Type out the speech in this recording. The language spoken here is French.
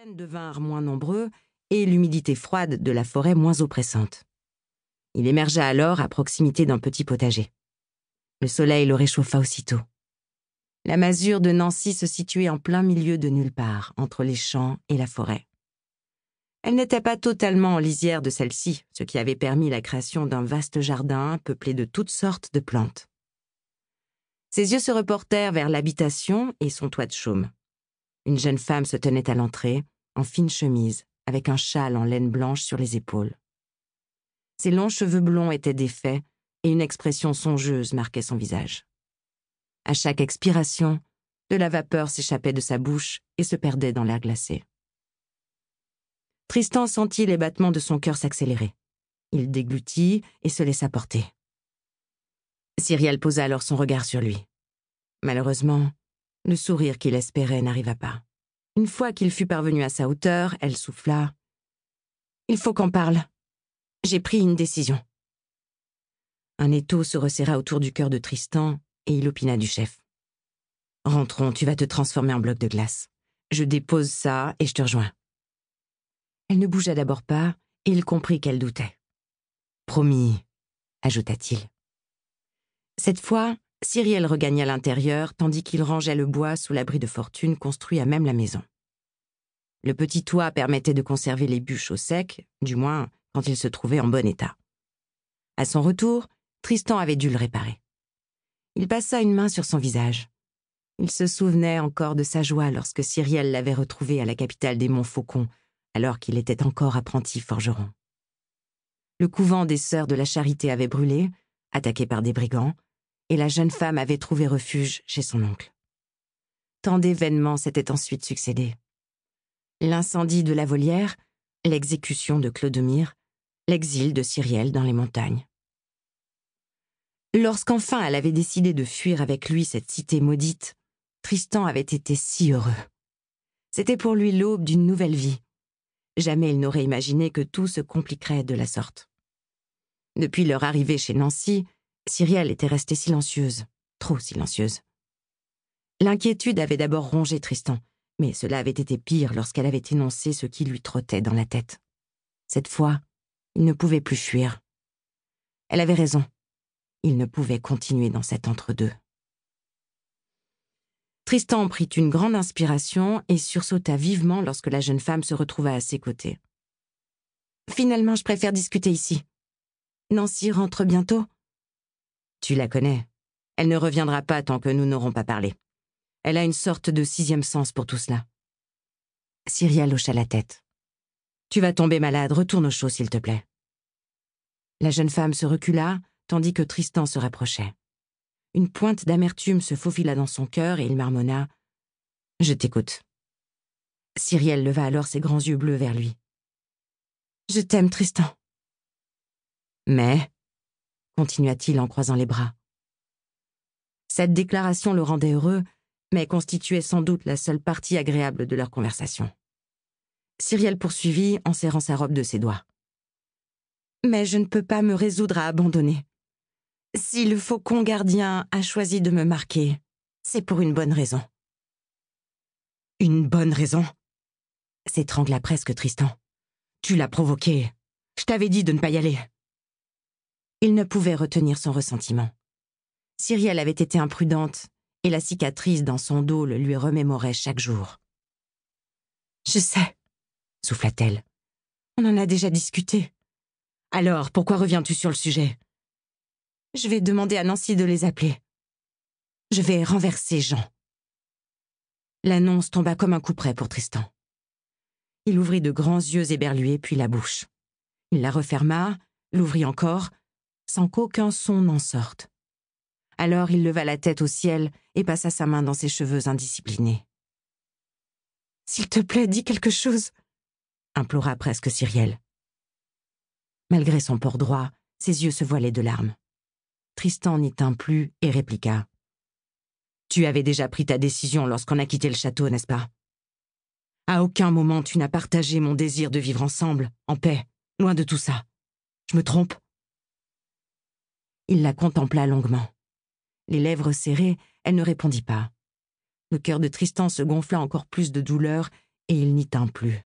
devinrent moins nombreux et l'humidité froide de la forêt moins oppressante. Il émergea alors à proximité d'un petit potager. Le soleil le réchauffa aussitôt. La masure de Nancy se situait en plein milieu de nulle part, entre les champs et la forêt. Elle n'était pas totalement en lisière de celle-ci, ce qui avait permis la création d'un vaste jardin peuplé de toutes sortes de plantes. Ses yeux se reportèrent vers l'habitation et son toit de chaume. Une jeune femme se tenait à l'entrée, en fine chemise, avec un châle en laine blanche sur les épaules. Ses longs cheveux blonds étaient défaits et une expression songeuse marquait son visage. À chaque expiration, de la vapeur s'échappait de sa bouche et se perdait dans l'air glacé. Tristan sentit les battements de son cœur s'accélérer. Il déglutit et se laissa porter. Cyrielle posa alors son regard sur lui. Malheureusement, le sourire qu'il espérait n'arriva pas. Une fois qu'il fut parvenu à sa hauteur, elle souffla. « Il faut qu'on parle. J'ai pris une décision. » Un étau se resserra autour du cœur de Tristan et il opina du chef. « Rentrons, tu vas te transformer en bloc de glace. Je dépose ça et je te rejoins. » Elle ne bougea d'abord pas et il comprit qu'elle doutait. « Promis, » ajouta-t-il. Cette fois, Cyrielle regagna l'intérieur tandis qu'il rangeait le bois sous l'abri de fortune construit à même la maison. Le petit toit permettait de conserver les bûches au sec, du moins quand il se trouvait en bon état. À son retour, Tristan avait dû le réparer. Il passa une main sur son visage. Il se souvenait encore de sa joie lorsque Cyrielle l'avait retrouvé à la capitale des Montfaucon, alors qu'il était encore apprenti forgeron. Le couvent des Sœurs de la Charité avait brûlé, attaqué par des brigands, et la jeune femme avait trouvé refuge chez son oncle. Tant d'événements s'étaient ensuite succédés. L'incendie de la volière, l'exécution de Clodomir, l'exil de Cyrielle dans les montagnes. Lorsqu'enfin elle avait décidé de fuir avec lui cette cité maudite, Tristan avait été si heureux. C'était pour lui l'aube d'une nouvelle vie. Jamais il n'aurait imaginé que tout se compliquerait de la sorte. Depuis leur arrivée chez Nancy, Cyrielle était restée silencieuse, trop silencieuse. L'inquiétude avait d'abord rongé Tristan, mais cela avait été pire lorsqu'elle avait énoncé ce qui lui trottait dans la tête. Cette fois, il ne pouvait plus fuir. Elle avait raison. Il ne pouvait continuer dans cet entre-deux. Tristan prit une grande inspiration et sursauta vivement lorsque la jeune femme se retrouva à ses côtés. « Finalement, je préfère discuter ici. Nancy rentre bientôt. » « Tu la connais. Elle ne reviendra pas tant que nous n'aurons pas parlé. Elle a une sorte de sixième sens pour tout cela. » Cyrielle hocha la tête. « Tu vas tomber malade, retourne au chaud, s'il te plaît. » La jeune femme se recula, tandis que Tristan se rapprochait. Une pointe d'amertume se faufila dans son cœur et il marmonna « Je t'écoute. » Cyrielle leva alors ses grands yeux bleus vers lui. « Je t'aime, Tristan. » « Mais, » continua-t-il en croisant les bras. Cette déclaration le rendait heureux, mais constituait sans doute la seule partie agréable de leur conversation. Cyrielle poursuivit en serrant sa robe de ses doigts. « Mais je ne peux pas me résoudre à abandonner. Si le faucon gardien a choisi de me marquer, c'est pour une bonne raison. » « Une bonne raison ?» s'étrangla presque Tristan. « Tu l'as provoqué. Je t'avais dit de ne pas y aller. » Il ne pouvait retenir son ressentiment. Cyrielle avait été imprudente et la cicatrice dans son dos le lui remémorait chaque jour. « Je sais, » souffla-t-elle. « On en a déjà discuté. » « Alors, pourquoi reviens-tu sur le sujet ? » « Je vais demander à Nancy de les appeler. Je vais renverser Jean. » L'annonce tomba comme un coup près pour Tristan. Il ouvrit de grands yeux éberlués, puis la bouche. Il la referma, l'ouvrit encore, sans qu'aucun son n'en sorte. Alors il leva la tête au ciel et passa sa main dans ses cheveux indisciplinés. « S'il te plaît, dis quelque chose !» implora presque Cyrielle. Malgré son port droit, ses yeux se voilaient de larmes. Tristan n'y tint plus et répliqua. « Tu avais déjà pris ta décision lorsqu'on a quitté le château, n'est-ce pas ? À aucun moment tu n'as partagé mon désir de vivre ensemble, en paix, loin de tout ça. Je me trompe ?» Il la contempla longuement. Les lèvres serrées, elle ne répondit pas. Le cœur de Tristan se gonfla encore plus de douleur et il n'y tint plus.